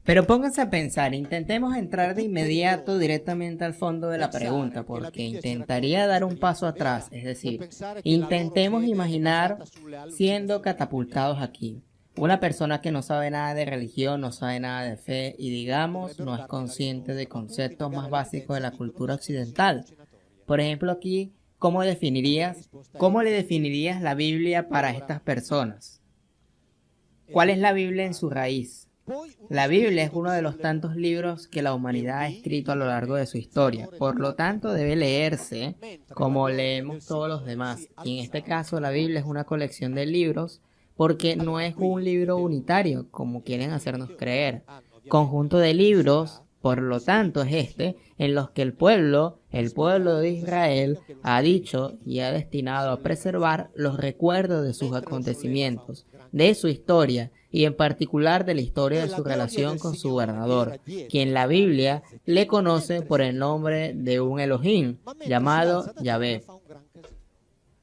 Pero pónganse a pensar, intentemos entrar de inmediato directamente al fondo de la pregunta, porque intentaría dar un paso atrás, es decir, intentemos imaginar siendo catapultados aquí. Una persona que no sabe nada de religión, no sabe nada de fe y digamos no es consciente de conceptos más básicos de la cultura occidental. Por ejemplo, aquí, cómo le definirías la Biblia para estas personas? ¿Cuál es la Biblia en su raíz? La Biblia es uno de los tantos libros que la humanidad ha escrito a lo largo de su historia, por lo tanto debe leerse como leemos todos los demás. Y en este caso la Biblia es una colección de libros porque no es un libro unitario, como quieren hacernos creer. Conjunto de libros, por lo tanto es en los que el pueblo de Israel, ha dicho y ha destinado a preservar los recuerdos de sus acontecimientos, de su historia y en particular de la historia de su relación con su gobernador, quien la Biblia le conoce por el nombre de un Elohim llamado Yahvé.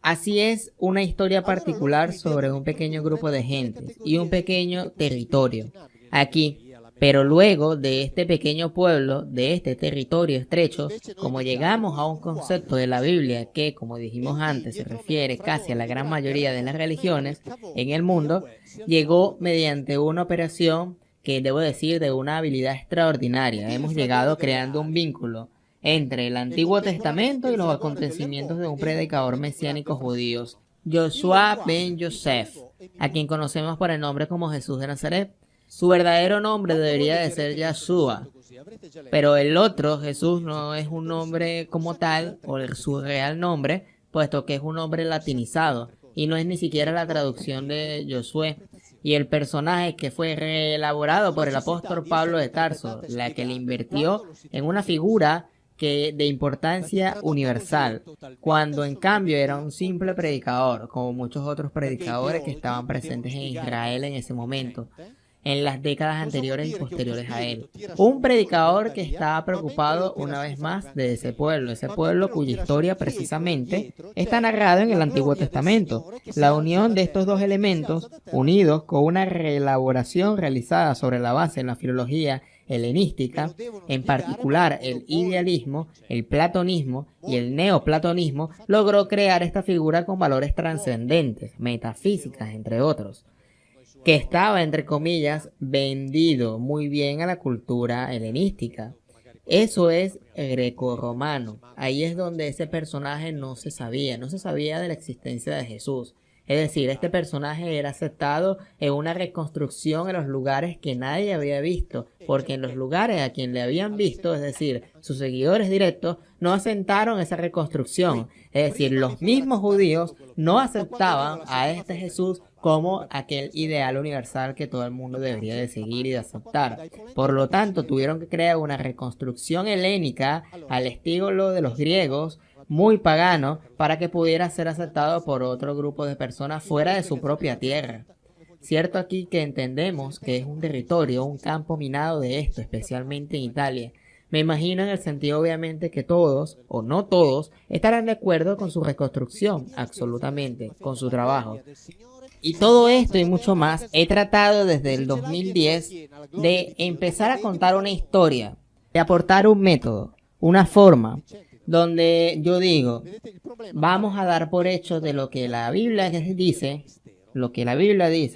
Así es una historia particular sobre un pequeño grupo de gentes y un pequeño territorio. Aquí, pero luego de este pequeño pueblo, de este territorio estrecho, como llegamos a un concepto de la Biblia que, como dijimos antes, se refiere casi a la gran mayoría de las religiones en el mundo, llegó mediante una operación que debo decir de una habilidad extraordinaria. Hemos llegado creando un vínculo entre el Antiguo Testamento y los acontecimientos de un predicador mesiánico judío, Joshua ben Yosef, a quien conocemos por el nombre como Jesús de Nazaret. Su verdadero nombre debería de ser Yahshua, pero el otro, Jesús, no es un nombre como tal, o su real nombre, puesto que es un nombre latinizado, y no es ni siquiera la traducción de Josué. Y el personaje que fue reelaborado por el apóstol Pablo de Tarso, la que le invirtió en una figura de importancia universal, cuando en cambio era un simple predicador, como muchos otros predicadores que estaban presentes en Israel en ese momento, en las décadas anteriores y posteriores a él. Un predicador que estaba preocupado una vez más de ese pueblo cuya historia precisamente está narrada en el Antiguo Testamento. La unión de estos dos elementos, unidos con una reelaboración realizada sobre la base en la filología helenística, en particular el idealismo, el platonismo y el neoplatonismo, logró crear esta figura con valores trascendentes, metafísicas, entre otros, que estaba, entre comillas, vendido muy bien a la cultura helenística. Eso es grecorromano. Ahí es donde ese personaje no se sabía de la existencia de Jesús. Es decir, este personaje era aceptado en una reconstrucción en los lugares que nadie había visto, porque en los lugares a quien le habían visto, es decir, sus seguidores directos, no aceptaron esa reconstrucción. Es decir, los mismos judíos no aceptaban a este Jesús como aquel ideal universal que todo el mundo debería de seguir y de aceptar. Por lo tanto, tuvieron que crear una reconstrucción helénica al estilo de los griegos, muy pagano, para que pudiera ser aceptado por otro grupo de personas fuera de su propia tierra. Cierto aquí que entendemos que es un territorio, un campo minado de esto, especialmente en Italia. Me imagino en el sentido obviamente que todos, o no todos, estarán de acuerdo con su reconstrucción, absolutamente, con su trabajo. Y todo esto y mucho más he tratado desde el 2010 de empezar a contar una historia, de aportar un método, una forma, donde yo digo, vamos a dar por hecho de lo que la Biblia dice,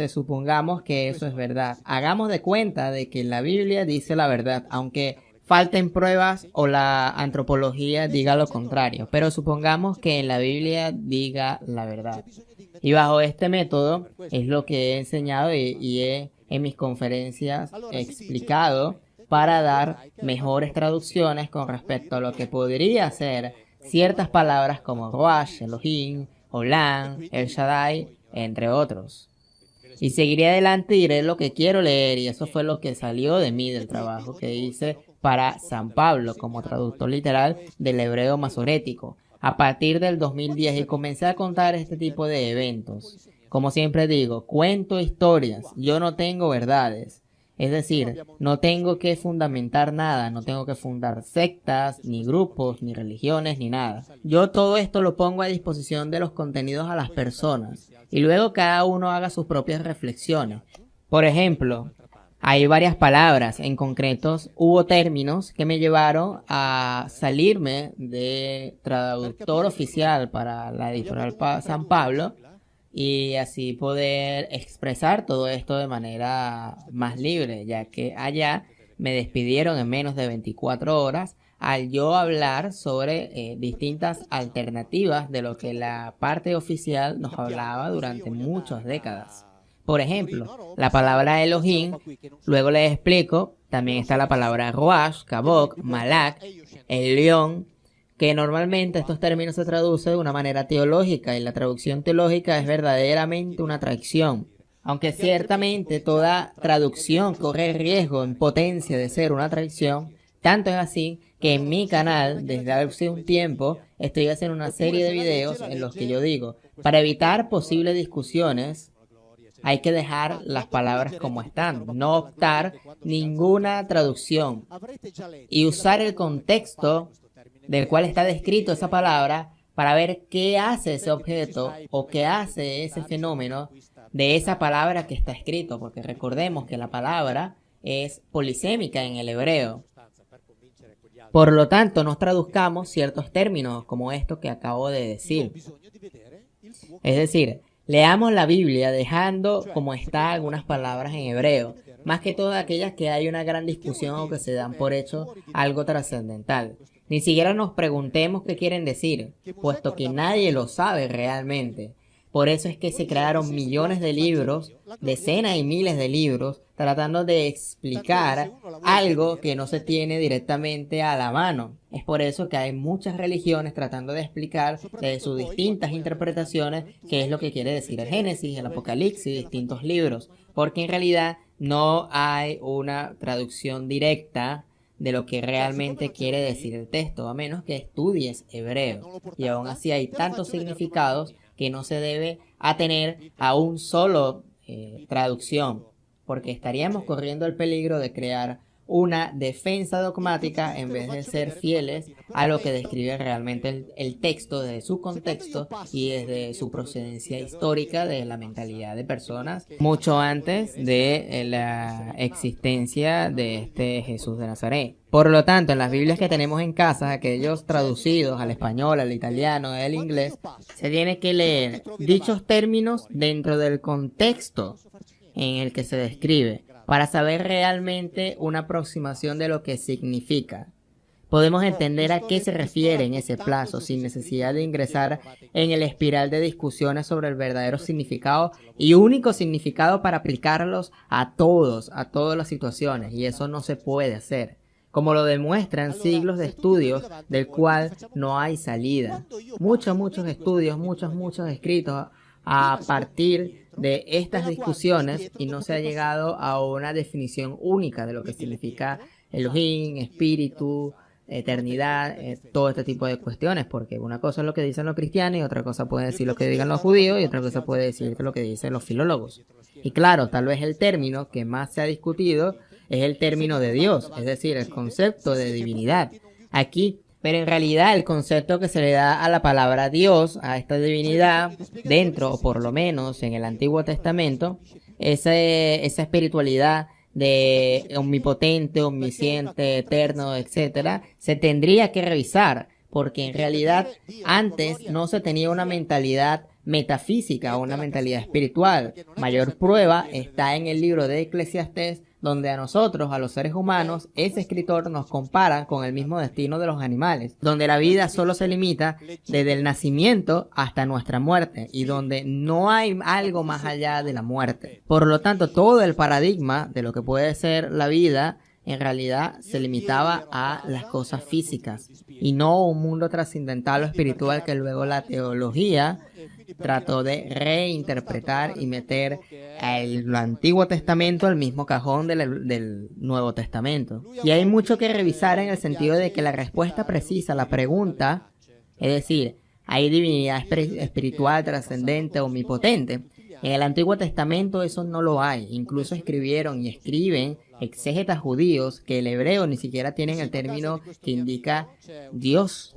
supongamos que eso es verdad. Hagamos de cuenta de que la Biblia dice la verdad, aunque falten pruebas o la antropología diga lo contrario, pero supongamos que en la Biblia diga la verdad. Y bajo este método es lo que he enseñado y he en mis conferencias explicado para dar mejores traducciones con respecto a lo que podría ser ciertas palabras como Roash, Elohim, Olam, El Shaddai, entre otros. Y seguiré adelante y diré lo que quiero leer, y eso fue lo que salió de mí del trabajo que hice para San Pablo como traductor literal del hebreo masorético a partir del 2010 y comencé a contar este tipo de eventos. Como siempre digo, cuento historias, yo no tengo verdades. Es decir, no tengo que fundamentar nada, no tengo que fundar sectas, ni grupos, ni religiones, ni nada. Yo todo esto lo pongo a disposición de los contenidos a las personas y luego cada uno haga sus propias reflexiones. Por ejemplo, Hay varias palabras, en concretos hubo términos que me llevaron a salirme de traductor oficial para la editorial San Pablo y así poder expresar todo esto de manera más libre, ya que allá me despidieron en menos de 24 horas al yo hablar sobre distintas alternativas de lo que la parte oficial nos hablaba durante muchas décadas. Por ejemplo, la palabra Elohim, luego les explico, también está la palabra Roash, Kabok, Malak, el león, que normalmente estos términos se traducen de una manera teológica y la traducción teológica es verdaderamente una traición. Aunque ciertamente toda traducción corre el riesgo en potencia de ser una traición, tanto es así que en mi canal, desde hace un tiempo, estoy haciendo una serie de videos en los que yo digo, para evitar posibles discusiones, hay que dejar las palabras como están, no optar ninguna traducción y usar el contexto del cual está descrito esa palabra para ver qué hace ese objeto o qué hace ese fenómeno de esa palabra que está escrito, porque recordemos que la palabra es polisémica en el hebreo. Por lo tanto, no traduzcamos ciertos términos como esto que acabo de decir. Es decir, leamos la Biblia dejando como está algunas palabras en hebreo, más que todas aquellas que hay una gran discusión o que se dan por hecho algo trascendental. Ni siquiera nos preguntemos qué quieren decir, puesto que nadie lo sabe realmente. Por eso es que se crearon millones de libros, decenas y miles de libros, tratando de explicar algo que no se tiene directamente a la mano. Es por eso que hay muchas religiones tratando de explicar desde sus distintas interpretaciones qué es lo que quiere decir el Génesis, el Apocalipsis, distintos libros, porque en realidad no hay una traducción directa de lo que realmente quiere decir el texto, a menos que estudies hebreo. Y aún así hay tantos significados que no se debe atener a un solo traducción, porque estaríamos corriendo el peligro de crear una defensa dogmática en vez de ser fieles a lo que describe realmente el texto desde su contexto y desde su procedencia histórica de la mentalidad de personas mucho antes de la existencia de este Jesús de Nazaret. Por lo tanto, en las Biblias que tenemos en casa, aquellos traducidos al español, al italiano, al inglés, se tiene que leer dichos términos dentro del contexto en el que se describe, para saber realmente una aproximación de lo que significa. Podemos entender a qué se refiere en ese plazo sin necesidad de ingresar en el espiral de discusiones sobre el verdadero significado y único significado para aplicarlos a todas las situaciones, y eso no se puede hacer, como lo demuestran siglos de estudios del cual no hay salida. Muchos estudios, muchos escritos a partir de estas discusiones y no se ha llegado a una definición única de lo que significa Elohim, espíritu, eternidad, todo este tipo de cuestiones, porque una cosa es lo que dicen los cristianos y otra cosa puede decir lo que digan los judíos y otra cosa puede decir lo que dicen los filólogos. Y claro, tal vez el término que más se ha discutido es el término de Dios, es decir, el concepto de divinidad. Aquí, pero en realidad el concepto que se le da a la palabra Dios, a esta divinidad, dentro, o por lo menos en el Antiguo Testamento, esa espiritualidad de omnipotente, omnisciente, eterno, etcétera, se tendría que revisar, porque en realidad antes no se tenía una mentalidad metafísica o una mentalidad espiritual. Mayor prueba está en el libro de Eclesiastés, donde a nosotros, a los seres humanos, ese escritor nos compara con el mismo destino de los animales, donde la vida solo se limita desde el nacimiento hasta nuestra muerte y donde no hay algo más allá de la muerte. Por lo tanto, todo el paradigma de lo que puede ser la vida en realidad se limitaba a las cosas físicas y no un mundo trascendental o espiritual que luego la teología trató de reinterpretar y meter el Antiguo Testamento al mismo cajón del Nuevo Testamento. Y hay mucho que revisar en el sentido de que la respuesta precisa a la pregunta, es decir, ¿hay divinidad espiritual, trascendente, omnipotente? En el Antiguo Testamento eso no lo hay. Incluso escribieron y escriben exégetas judíos que el hebreo ni siquiera tienen el término que indica Dios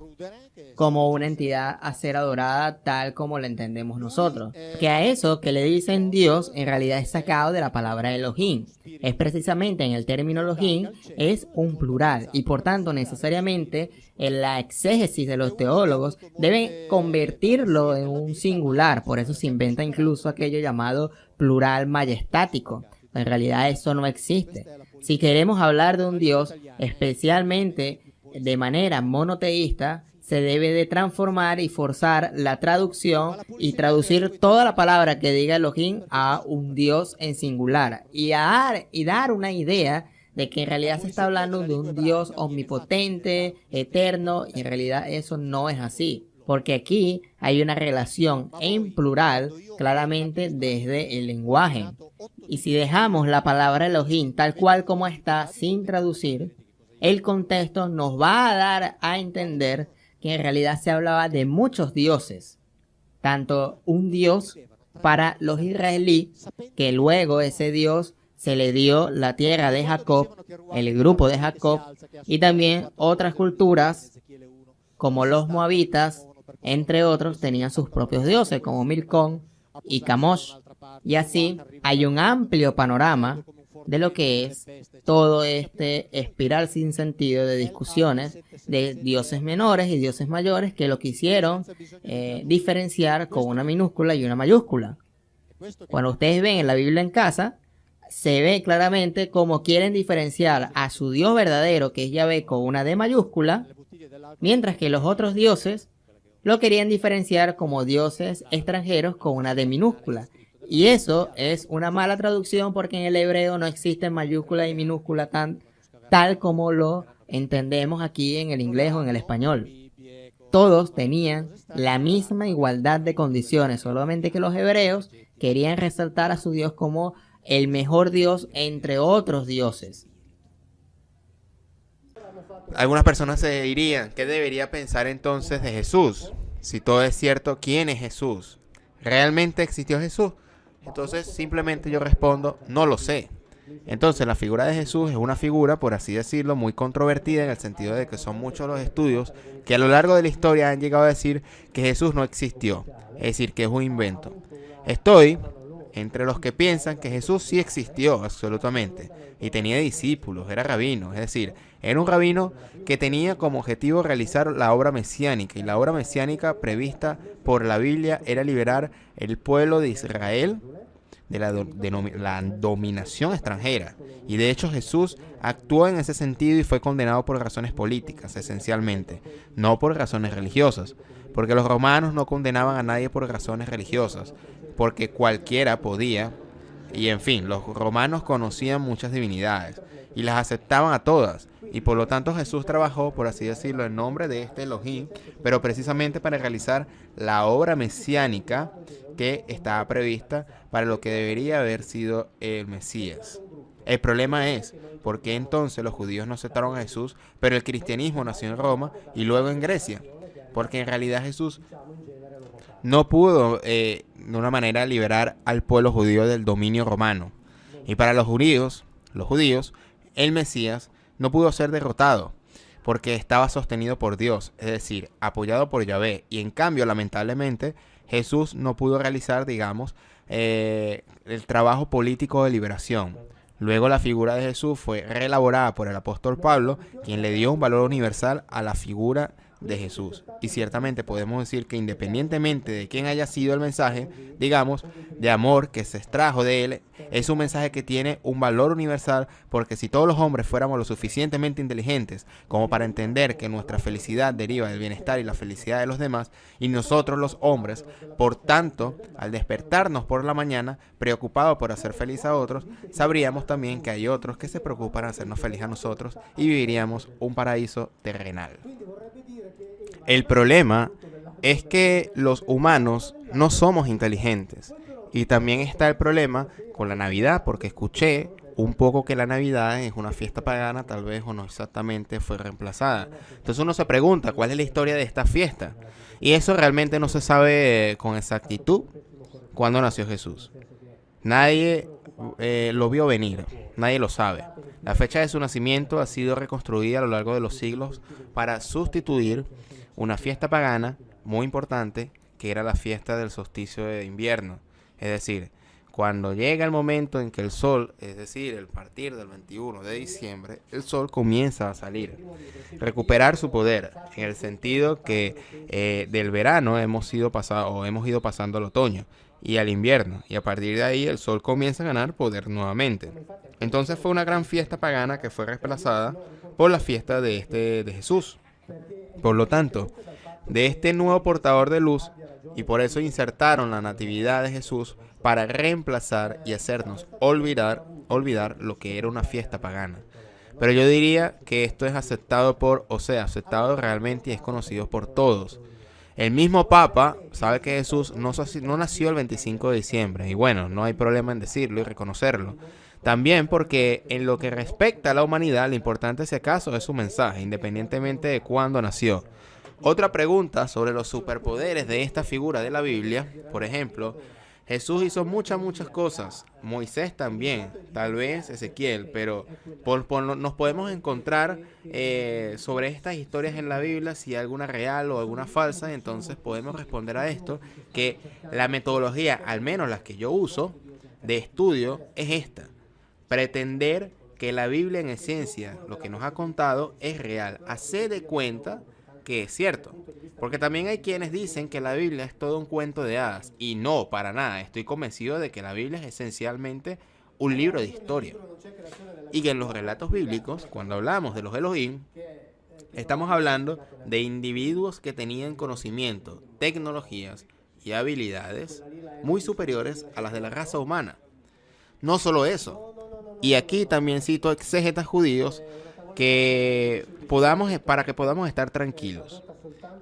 como una entidad a ser adorada tal como la entendemos nosotros. Que a eso que le dicen Dios en realidad es sacado de la palabra Elohim. Es precisamente en el término Elohim es un plural y por tanto necesariamente en la exégesis de los teólogos deben convertirlo en un singular. Por eso se inventa incluso aquello llamado plural majestático. En realidad eso no existe. Si queremos hablar de un Dios, especialmente de manera monoteísta, se debe de transformar y forzar la traducción y traducir toda la palabra que diga Elohim a un Dios en singular y dar una idea de que en realidad se está hablando de un Dios omnipotente, eterno, y en realidad eso no es así. Porque aquí hay una relación en plural claramente desde el lenguaje. Y si dejamos la palabra Elohim tal cual como está sin traducir, el contexto nos va a dar a entender que en realidad se hablaba de muchos dioses. Tanto un dios para los israelíes, que luego ese dios se le dio la tierra de Jacob, el grupo de Jacob, y también otras culturas como los moabitas, entre otros, tenían sus propios dioses como Milcón y Camosh. Y así hay un amplio panorama de lo que es todo este espiral sin sentido de discusiones de dioses menores y dioses mayores que lo quisieron diferenciar con una minúscula y una mayúscula. Cuando ustedes ven en la Biblia en casa, se ve claramente cómo quieren diferenciar a su Dios verdadero, que es Yahvé, con una D mayúscula, mientras que los otros dioses lo querían diferenciar como dioses extranjeros con una D minúscula. Y eso es una mala traducción porque en el hebreo no existen mayúscula y minúscula tal como lo entendemos aquí en el inglés o en el español. Todos tenían la misma igualdad de condiciones, solamente que los hebreos querían resaltar a su Dios como el mejor Dios entre otros dioses. Algunas personas se dirían, ¿qué debería pensar entonces de Jesús? Si todo es cierto, ¿quién es Jesús? ¿Realmente existió Jesús? Entonces simplemente yo respondo, no lo sé. Entonces la figura de Jesús es una figura, por así decirlo, muy controvertida en el sentido de que son muchos los estudios que a lo largo de la historia han llegado a decir que Jesús no existió, es decir, que es un invento. Estoy entre los que piensan que Jesús sí existió absolutamente y tenía discípulos, era rabino, es decir, era un rabino que tenía como objetivo realizar la obra mesiánica, y la obra mesiánica prevista por la Biblia era liberar el pueblo de Israel de la dominación extranjera. Y de hecho Jesús actuó en ese sentido y fue condenado por razones políticas, esencialmente, no por razones religiosas, porque los romanos no condenaban a nadie por razones religiosas, porque cualquiera podía, y en fin, los romanos conocían muchas divinidades y las aceptaban a todas, y por lo tanto Jesús trabajó, por así decirlo, en nombre de este Elohim, pero precisamente para realizar la obra mesiánica que estaba prevista para lo que debería haber sido el Mesías. El problema es, ¿por qué entonces los judíos no aceptaron a Jesús, pero el cristianismo nació en Roma y luego en Grecia? Porque en realidad Jesús no pudo de una manera liberar al pueblo judío del dominio romano. Y para los judíos, el Mesías no pudo ser derrotado porque estaba sostenido por Dios, es decir, apoyado por Yahvé. Y en cambio, lamentablemente, Jesús no pudo realizar, digamos, el trabajo político de liberación. Luego la figura de Jesús fue reelaborada por el apóstol Pablo, quien le dio un valor universal a la figura de Jesús. Y ciertamente podemos decir que independientemente de quién haya sido el mensaje, digamos, de amor que se extrajo de él, es un mensaje que tiene un valor universal, porque si todos los hombres fuéramos lo suficientemente inteligentes como para entender que nuestra felicidad deriva del bienestar y la felicidad de los demás, y nosotros los hombres, por tanto, al despertarnos por la mañana, preocupados por hacer feliz a otros, sabríamos también que hay otros que se preocupan de hacernos feliz a nosotros y viviríamos un paraíso terrenal. El problema es que los humanos no somos inteligentes. Y también está el problema con la Navidad, porque escuché un poco que la Navidad es una fiesta pagana, tal vez, o no exactamente fue reemplazada. Entonces uno se pregunta, ¿cuál es la historia de esta fiesta? Y eso realmente no se sabe con exactitud cuándo nació Jesús. Nadie lo vio venir, nadie lo sabe. La fecha de su nacimiento ha sido reconstruida a lo largo de los siglos para sustituir una fiesta pagana muy importante, que era la fiesta del solsticio de invierno. Es decir, cuando llega el momento en que el sol, es decir, el partir del 21 de diciembre, el sol comienza a salir, recuperar su poder, en el sentido que del verano hemos ido pasando al otoño y al invierno, y a partir de ahí el sol comienza a ganar poder nuevamente. Entonces fue una gran fiesta pagana que fue reemplazada por la fiesta de Jesús. Por lo tanto, de este nuevo portador de luz, y por eso insertaron la natividad de Jesús para reemplazar y hacernos olvidar lo que era una fiesta pagana. Pero yo diría que esto es aceptado aceptado realmente y es conocido por todos. El mismo Papa sabe que Jesús no nació el 25 de diciembre, y bueno, no hay problema en decirlo y reconocerlo. También porque en lo que respecta a la humanidad, lo importante si acaso es su mensaje, independientemente de cuándo nació. Otra pregunta sobre los superpoderes de esta figura de la Biblia, por ejemplo, Jesús hizo muchas cosas, Moisés también, tal vez Ezequiel, pero nos podemos encontrar sobre estas historias en la Biblia, si hay alguna real o alguna falsa. Entonces podemos responder a esto, que la metodología, al menos las que yo uso de estudio, es esta: pretender que la Biblia en esencia, lo que nos ha contado, es real, hacer de cuenta que es cierto. Porque también hay quienes dicen que la Biblia es todo un cuento de hadas, y no, para nada. Estoy convencido de que la Biblia es esencialmente un libro de historia, y que en los relatos bíblicos, cuando hablamos de los Elohim, estamos hablando de individuos que tenían conocimiento, tecnologías y habilidades muy superiores a las de la raza humana. No solo eso, y aquí también cito exégetas judíos para que podamos estar tranquilos.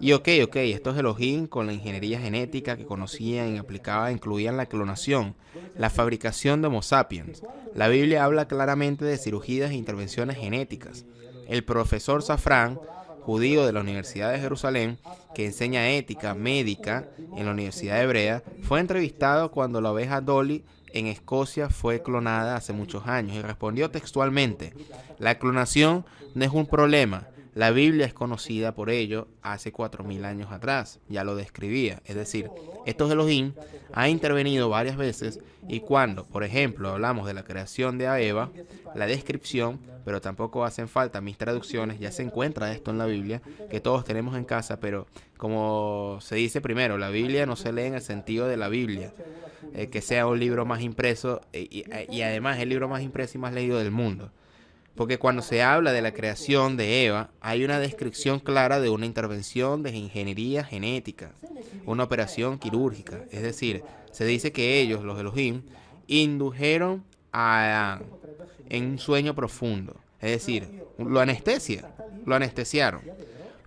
Y estos Elohim, con la ingeniería genética que conocían y aplicaban, incluían la clonación, la fabricación de Homo sapiens. La Biblia habla claramente de cirugías e intervenciones genéticas. El profesor Safran, judío de la Universidad de Jerusalén, que enseña ética médica en la Universidad Hebrea, fue entrevistado cuando la oveja Dolly en Escocia fue clonada hace muchos años, y respondió textualmente: la clonación no es un problema. La Biblia es conocida por ello hace 4000 años atrás, ya lo describía. Es decir, estos Elohim han intervenido varias veces, y cuando, por ejemplo, hablamos de la creación de Eva, la descripción, pero tampoco hacen falta mis traducciones, ya se encuentra esto en la Biblia, que todos tenemos en casa, pero como se dice primero, la Biblia no se lee en el sentido de la Biblia, que sea un libro más impreso, y además el libro más impreso y más leído del mundo. Porque cuando se habla de la creación de Eva, hay una descripción clara de una intervención de ingeniería genética, una operación quirúrgica. Es decir, se dice que ellos, los Elohim, indujeron a Adán en un sueño profundo. Es decir, lo anestesiaron.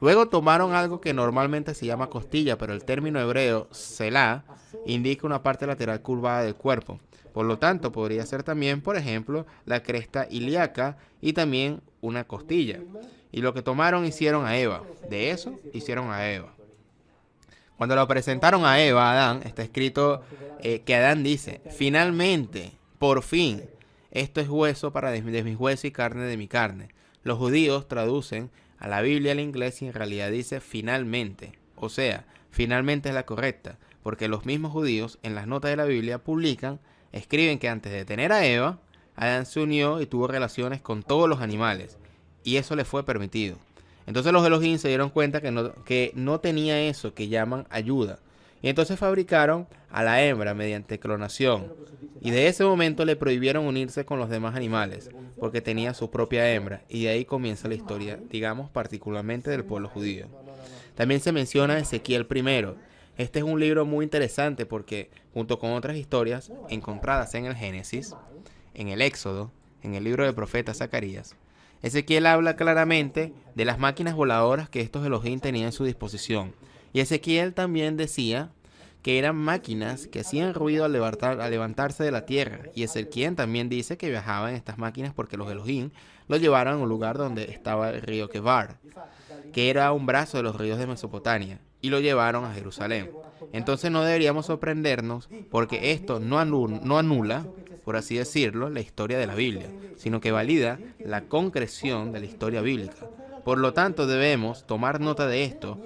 Luego tomaron algo que normalmente se llama costilla, pero el término hebreo, selah, indica una parte lateral curvada del cuerpo. Por lo tanto, podría ser también, por ejemplo, la cresta ilíaca y también una costilla. Y lo que tomaron hicieron a Eva. De eso hicieron a Eva. Cuando lo presentaron a Eva, a Adán, está escrito que Adán dice: finalmente, por fin, esto es hueso de mis huesos y carne de mi carne. Los judíos traducen a la Biblia al inglés y en realidad dice finalmente. O sea, finalmente es la correcta, porque los mismos judíos en las notas de la Biblia escriben que antes de tener a Eva, Adán se unió y tuvo relaciones con todos los animales, y eso le fue permitido. Entonces los Elohim se dieron cuenta que no tenía eso que llaman ayuda, y entonces fabricaron a la hembra mediante clonación, y de ese momento le prohibieron unirse con los demás animales, porque tenía su propia hembra, y de ahí comienza la historia, digamos, particularmente del pueblo judío. También se menciona Ezequiel I. Este es un libro muy interesante porque, junto con otras historias encontradas en el Génesis, en el Éxodo, en el libro del profeta Zacarías, Ezequiel habla claramente de las máquinas voladoras que estos Elohim tenían a su disposición. Y Ezequiel también decía que eran máquinas que hacían ruido al levantarse de la tierra. Y Ezequiel también dice que viajaban en estas máquinas porque los Elohim lo llevaron a un lugar donde estaba el río Kebar, que era un brazo de los ríos de Mesopotamia. y lo llevaron a Jerusalén. Entonces no deberíamos sorprendernos porque esto no anula, por así decirlo, la historia de la Biblia, sino que valida la concreción de la historia bíblica. Por lo tanto, debemos tomar nota de esto,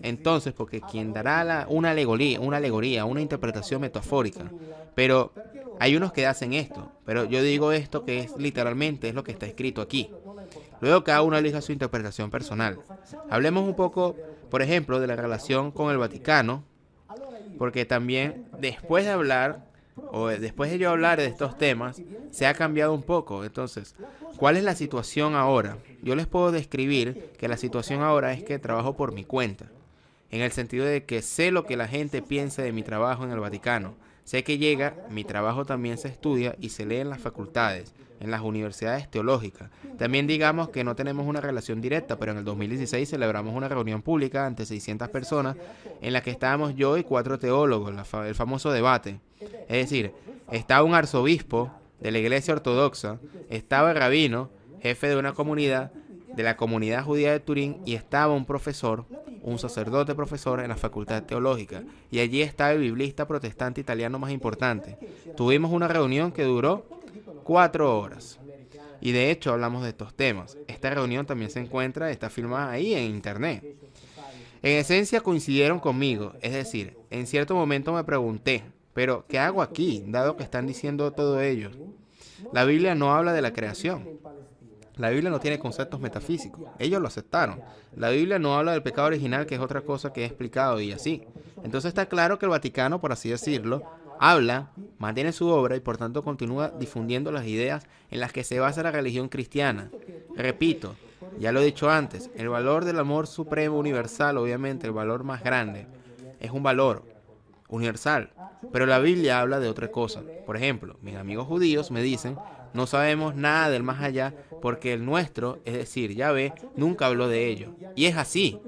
entonces, porque quien dará una alegoría, una interpretación metafórica, pero hay unos que hacen esto, pero yo digo esto que es literalmente es lo que está escrito aquí. Luego cada uno elija su interpretación personal. Hablemos un poco, por ejemplo, de la relación con el Vaticano, porque también después de yo hablar de estos temas, se ha cambiado un poco. Entonces, ¿cuál es la situación ahora? Yo les puedo describir que la situación ahora es que trabajo por mi cuenta, en el sentido de que sé lo que la gente piensa de mi trabajo en el Vaticano. Sé que mi trabajo también se estudia y se lee en las facultades, en las universidades teológicas. También digamos que no tenemos una relación directa, pero en el 2016 celebramos una reunión pública ante 600 personas en la que estábamos yo y 4 teólogos, el famoso debate. Es decir, estaba un arzobispo de la iglesia ortodoxa, estaba el rabino, jefe de una comunidad, de la comunidad judía de Turín, y estaba un profesor, un sacerdote profesor en la facultad teológica, y allí estaba el biblista protestante italiano más importante. Tuvimos una reunión que duró 4 horas. Y de hecho hablamos de estos temas. Esta reunión también está filmada ahí en internet. En esencia coincidieron conmigo, es decir, en cierto momento me pregunté, pero ¿qué hago aquí, dado que están diciendo todo ello? La Biblia no habla de la creación. La Biblia no tiene conceptos metafísicos. Ellos lo aceptaron. La Biblia no habla del pecado original, que es otra cosa que he explicado y así. Entonces está claro que el Vaticano, por así decirlo, habla, mantiene su obra y por tanto continúa difundiendo las ideas en las que se basa la religión cristiana. Repito, ya lo he dicho antes, el valor del amor supremo universal, obviamente el valor más grande, es un valor universal, pero la Biblia habla de otra cosa. Por ejemplo, mis amigos judíos me dicen, no sabemos nada del más allá porque el nuestro, es decir, Yahvé, nunca habló de ello. Y es así.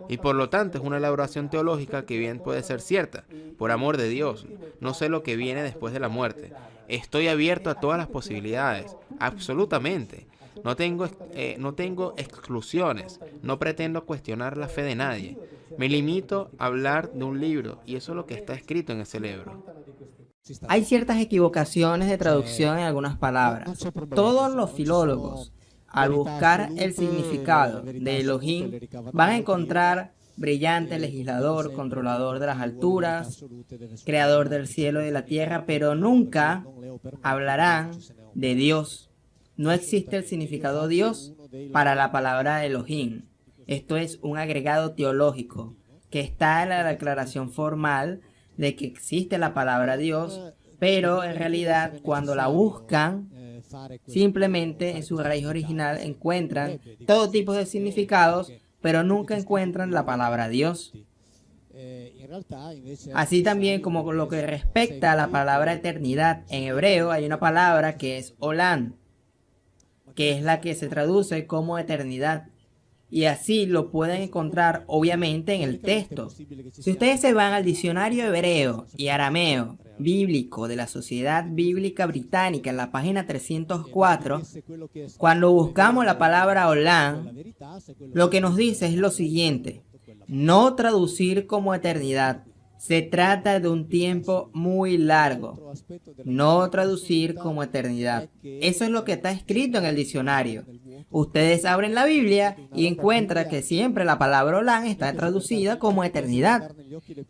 Y por lo tanto es una elaboración teológica que bien puede ser cierta. Por amor de Dios, no sé lo que viene después de la muerte. Estoy abierto a todas las posibilidades, absolutamente. No tengo exclusiones, no pretendo cuestionar la fe de nadie. Me limito a hablar de un libro y eso es lo que está escrito en ese libro. Hay ciertas equivocaciones de traducción en algunas palabras. Todos los filólogos, al buscar el significado de Elohim, van a encontrar brillante legislador, controlador de las alturas, creador del cielo y de la tierra, pero nunca hablarán de Dios. No existe el significado Dios para la palabra Elohim. Esto es un agregado teológico que está en la declaración formal de que existe la palabra Dios, pero en realidad cuando la buscan, simplemente en su raíz original encuentran todo tipo de significados, pero nunca encuentran la palabra Dios. Así también como con lo que respecta a la palabra eternidad, en hebreo hay una palabra que es olam, que es la que se traduce como eternidad. Y así lo pueden encontrar obviamente en el texto. Si ustedes se van al diccionario hebreo y arameo bíblico de la Sociedad Bíblica Británica en la página 304, cuando buscamos la palabra olam, lo que nos dice es lo siguiente: no traducir como eternidad. Se trata de un tiempo muy largo. No traducir como eternidad. Eso es lo que está escrito en el diccionario. Ustedes abren la Biblia y encuentran que siempre la palabra olam está traducida como eternidad.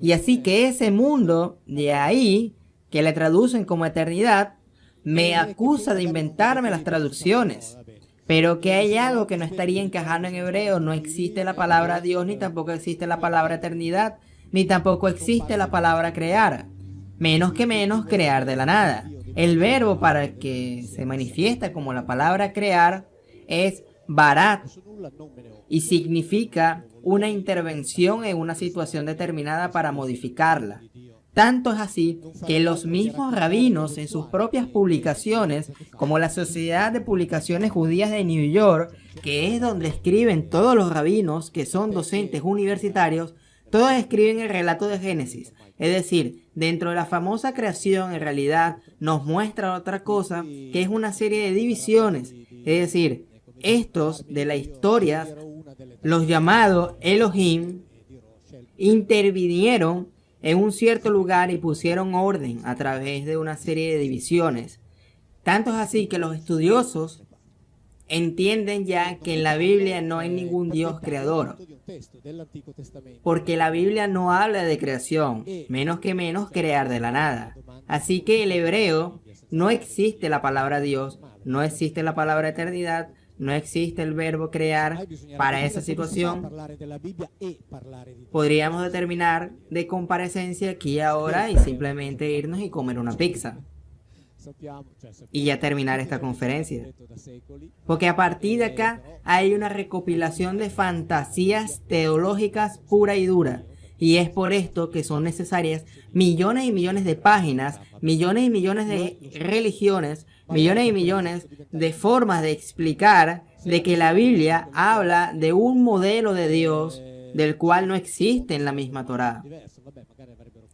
Y así que ese mundo de ahí, que le traducen como eternidad, me acusa de inventarme las traducciones. Pero que hay algo que no estaría encajando en hebreo. No existe la palabra Dios, ni tampoco existe la palabra eternidad, ni tampoco existe la palabra crear. Menos que menos crear de la nada. El verbo para que se manifiesta como la palabra crear es barat y significa una intervención en una situación determinada para modificarla. Tanto es así que los mismos rabinos en sus propias publicaciones, como la Sociedad de Publicaciones Judías de New York, que es donde escriben todos los rabinos que son docentes universitarios, todos escriben el relato de Génesis. Es decir, dentro de la famosa creación en realidad nos muestra otra cosa, que es una serie de divisiones. Es decir, estos de la historia, los llamados Elohim, intervinieron en un cierto lugar y pusieron orden a través de una serie de divisiones. Tanto es así que los estudiosos entienden ya que en la Biblia no hay ningún Dios creador, porque la Biblia no habla de creación, menos que menos crear de la nada. Así que el hebreo no existe la palabra Dios, no existe la palabra eternidad, no existe el verbo crear para esa situación. Podríamos determinar de comparecencia aquí y ahora y simplemente irnos y comer una pizza y ya terminar esta conferencia. Porque a partir de acá hay una recopilación de fantasías teológicas pura y dura. Y es por esto que son necesarias millones y millones de páginas, millones y millones de religiones, millones y millones de formas de explicar de que la Biblia habla de un modelo de Dios del cual no existe en la misma Torá.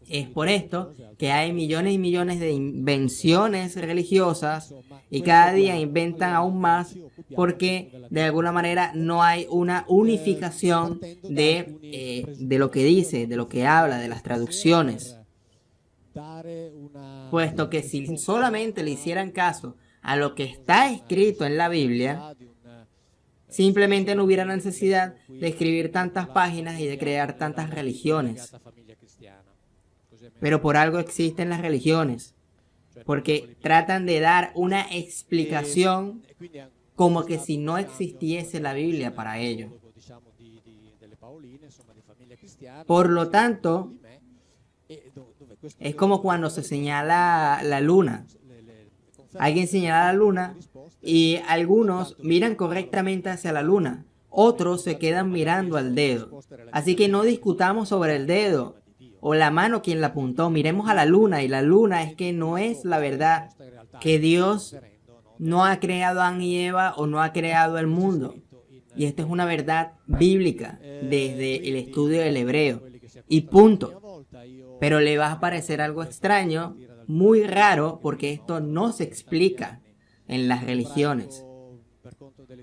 Es por esto que hay millones y millones de invenciones religiosas y cada día inventan aún más porque de alguna manera no hay una unificación de lo que dice, de lo que habla, de las traducciones. Puesto que si solamente le hicieran caso a lo que está escrito en la Biblia, simplemente no hubiera necesidad de escribir tantas páginas y de crear tantas religiones. Pero por algo existen las religiones, porque tratan de dar una explicación como que si no existiese la Biblia para ello. Por lo tanto, es como cuando se señala la luna. Alguien señala la luna y algunos miran correctamente hacia la luna, otros se quedan mirando al dedo. Así que no discutamos sobre el dedo o la mano quien la apuntó, miremos a la luna, y la luna es que no es la verdad, que Dios no ha creado a Adán y Eva o no ha creado el mundo. Y esta es una verdad bíblica desde el estudio del hebreo. Y punto. Pero le va a parecer algo extraño, muy raro, porque esto no se explica en las religiones.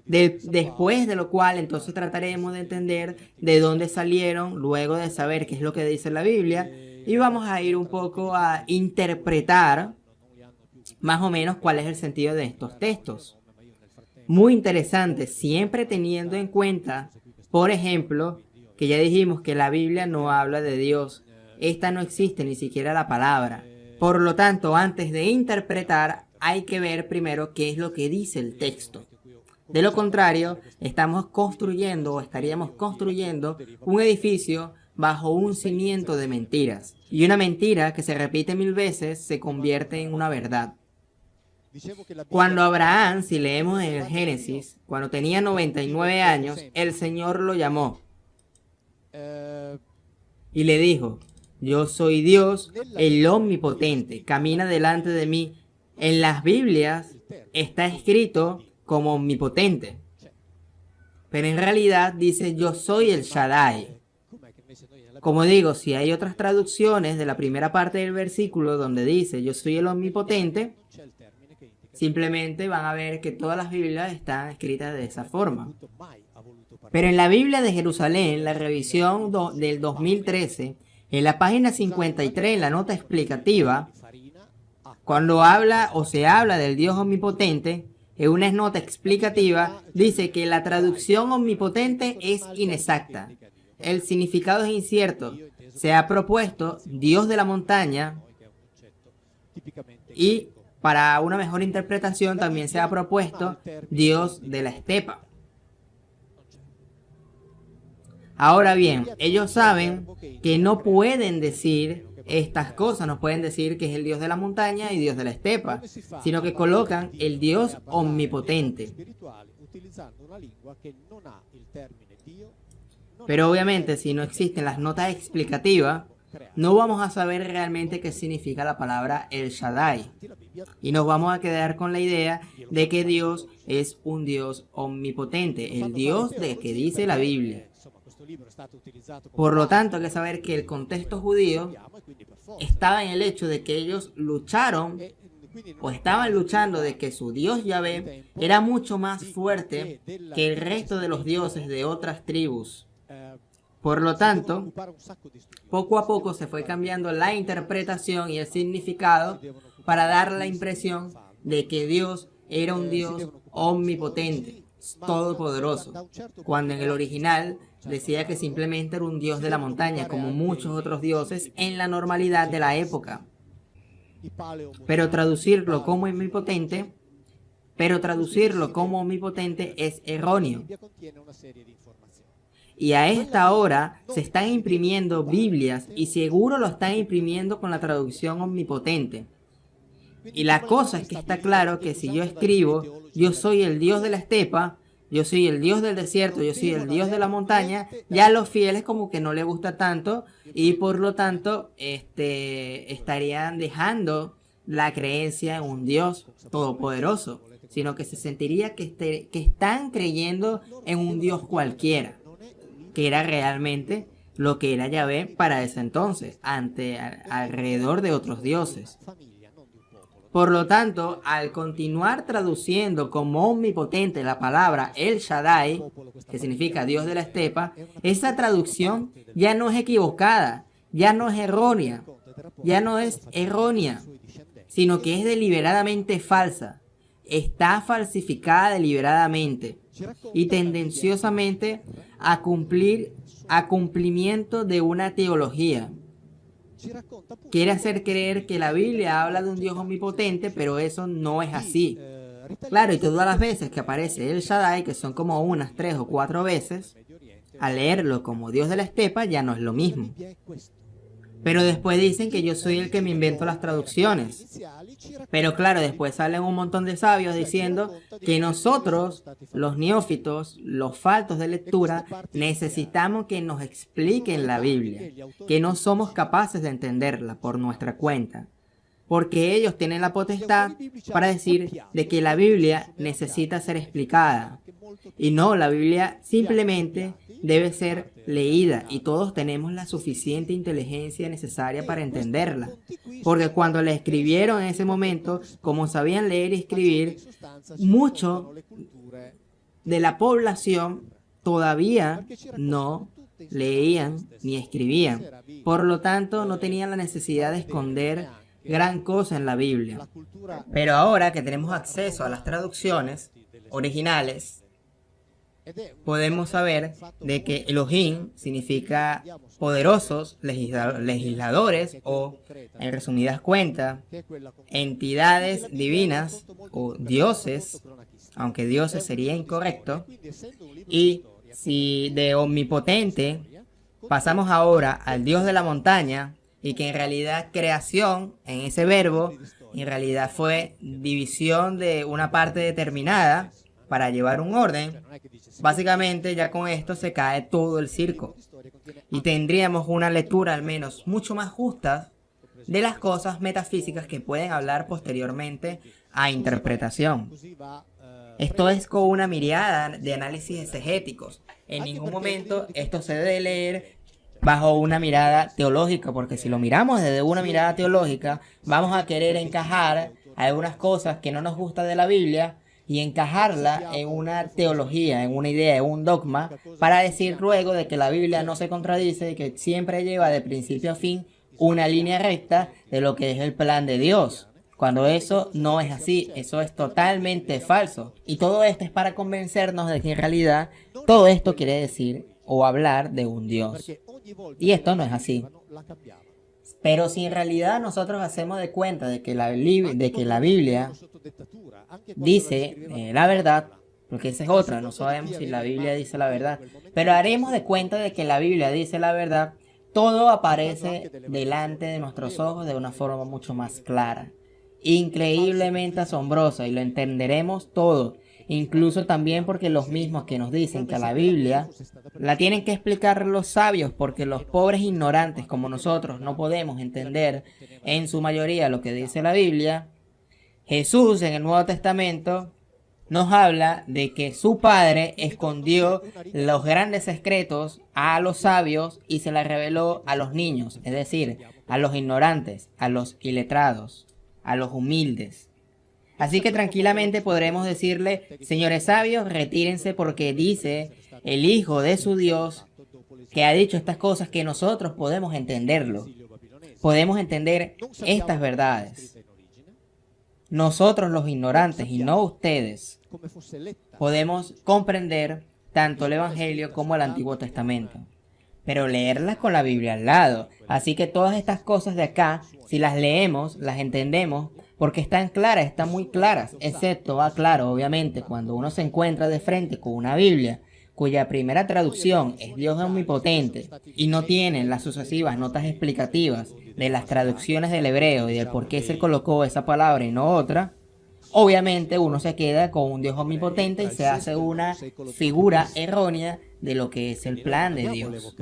Después de lo cual entonces trataremos de entender de dónde salieron, luego de saber qué es lo que dice la Biblia, y vamos a ir un poco a interpretar más o menos cuál es el sentido de estos textos. Muy interesante, siempre teniendo en cuenta, por ejemplo, que ya dijimos que la Biblia no habla de Dios. Esta no existe ni siquiera la palabra. Por lo tanto, antes de interpretar, hay que ver primero qué es lo que dice el texto. De lo contrario, estamos construyendo o estaríamos construyendo un edificio bajo un cimiento de mentiras. Y una mentira que se repite 1000 veces se convierte en una verdad. Cuando Abraham, si leemos en el Génesis, cuando tenía 99 años, el Señor lo llamó y le dijo: yo soy Dios, el omnipotente, camina delante de mí. En las Biblias está escrito como omnipotente, pero en realidad dice yo soy el Shaddai. Como digo, si hay otras traducciones de la primera parte del versículo donde dice yo soy el omnipotente, simplemente van a ver que todas las Biblias están escritas de esa forma. Pero en la Biblia de Jerusalén, la revisión del 2013, en la página 53, en la nota explicativa, cuando habla o se habla del Dios omnipotente, en una nota explicativa dice que la traducción omnipotente es inexacta. El significado es incierto. Se ha propuesto Dios de la montaña y para una mejor interpretación también se ha propuesto Dios de la estepa. Ahora bien, ellos saben que no pueden decir estas cosas, no pueden decir que es el Dios de la montaña y Dios de la estepa, sino que colocan el Dios omnipotente. Pero obviamente si no existen las notas explicativas, no vamos a saber realmente qué significa la palabra El Shaddai. Y nos vamos a quedar con la idea de que Dios es un Dios omnipotente, el Dios de que dice la Biblia. Por lo tanto, hay que saber que el contexto judío estaba en el hecho de que ellos lucharon o estaban luchando de que su Dios Yahvé era mucho más fuerte que el resto de los dioses de otras tribus. Por lo tanto, poco a poco se fue cambiando la interpretación y el significado para dar la impresión de que Dios era un Dios omnipotente, todopoderoso, cuando en el original decía que simplemente era un Dios de la montaña, como muchos otros dioses en la normalidad de la época. Pero traducirlo como omnipotente es erróneo. Y a esta hora se están imprimiendo Biblias y seguro lo están imprimiendo con la traducción omnipotente. Y la cosa es que está claro que si yo escribo, yo soy el Dios de la estepa, yo soy el Dios del desierto, yo soy el Dios de la montaña, ya a los fieles como que no les gusta tanto y por lo tanto estarían dejando la creencia en un Dios todopoderoso, sino que se sentiría que están creyendo en un Dios cualquiera, que era realmente lo que era Yahvé para ese entonces, alrededor de otros dioses. Por lo tanto, al continuar traduciendo como omnipotente la palabra El Shaddai, que significa Dios de la estepa, esa traducción ya no es equivocada, ya no es errónea, sino que es deliberadamente falsa. Está falsificada deliberadamente y tendenciosamente a cumplimiento de una teología. Quiere hacer creer que la Biblia habla de un Dios omnipotente, pero eso no es así. Claro, y todas las veces que aparece El Shaddai, que son como unas 3 o 4 veces, al leerlo como Dios de la estepa ya no es lo mismo. Pero después dicen que yo soy el que me invento las traducciones. Pero claro, después salen un montón de sabios diciendo que nosotros, los neófitos, los faltos de lectura, necesitamos que nos expliquen la Biblia, que no somos capaces de entenderla por nuestra cuenta. Porque ellos tienen la potestad para decir de que la Biblia necesita ser explicada. Y no, la Biblia simplemente debe ser leída y todos tenemos la suficiente inteligencia necesaria para entenderla. Porque cuando la escribieron en ese momento, como sabían leer y escribir, mucho de la población todavía no leían ni escribían. Por lo tanto, no tenían la necesidad de esconder gran cosa en la Biblia. Pero ahora que tenemos acceso a las traducciones originales, podemos saber de que Elohim significa poderosos, legisladores o, en resumidas cuentas, entidades divinas o dioses, aunque dioses sería incorrecto. Y si de omnipotente pasamos ahora al Dios de la montaña, y que en realidad creación, en ese verbo, en realidad fue división de una parte determinada para llevar un orden, básicamente ya con esto se cae todo el circo. Y tendríamos una lectura al menos mucho más justa de las cosas metafísicas que pueden hablar posteriormente a interpretación. Esto es con una mirada de análisis exegéticos. En ningún momento esto se debe leer bajo una mirada teológica, porque si lo miramos desde una mirada teológica, vamos a querer encajar algunas cosas que no nos gustan de la Biblia y encajarla en una teología, en una idea, en un dogma, para decir luego de que la Biblia no se contradice y que siempre lleva de principio a fin una línea recta de lo que es el plan de Dios. Cuando eso no es así, eso es totalmente falso. Y todo esto es para convencernos de que en realidad todo esto quiere decir o hablar de un Dios. Y esto no es así. Pero si en realidad nosotros hacemos de cuenta de que la Biblia dice la verdad, porque esa es otra, no sabemos si la Biblia dice la verdad, pero haremos de cuenta de que la Biblia dice la verdad, todo aparece delante de nuestros ojos de una forma mucho más clara, increíblemente asombrosa, y lo entenderemos todo. Incluso también porque los mismos que nos dicen que la Biblia la tienen que explicar los sabios, porque los pobres ignorantes como nosotros no podemos entender en su mayoría lo que dice la Biblia. Jesús en el Nuevo Testamento nos habla de que su Padre escondió los grandes secretos a los sabios y se las reveló a los niños, es decir, a los ignorantes, a los iletrados, a los humildes. Así que tranquilamente podremos decirle: señores sabios, retírense, porque dice el Hijo de su Dios, que ha dicho estas cosas que nosotros podemos entenderlo. Podemos entender estas verdades. Nosotros los ignorantes y no ustedes podemos comprender tanto el Evangelio como el Antiguo Testamento, pero leerlas con la Biblia al lado. Así que todas estas cosas de acá, si las leemos, las entendemos, porque están claras, están muy claras, excepto, claro, obviamente, cuando uno se encuentra de frente con una Biblia, cuya primera traducción es Dios omnipotente, y no tienen las sucesivas notas explicativas de las traducciones del hebreo y del por qué se colocó esa palabra y no otra, obviamente uno se queda con un Dios omnipotente y se hace una figura errónea de lo que es el plan de Dios.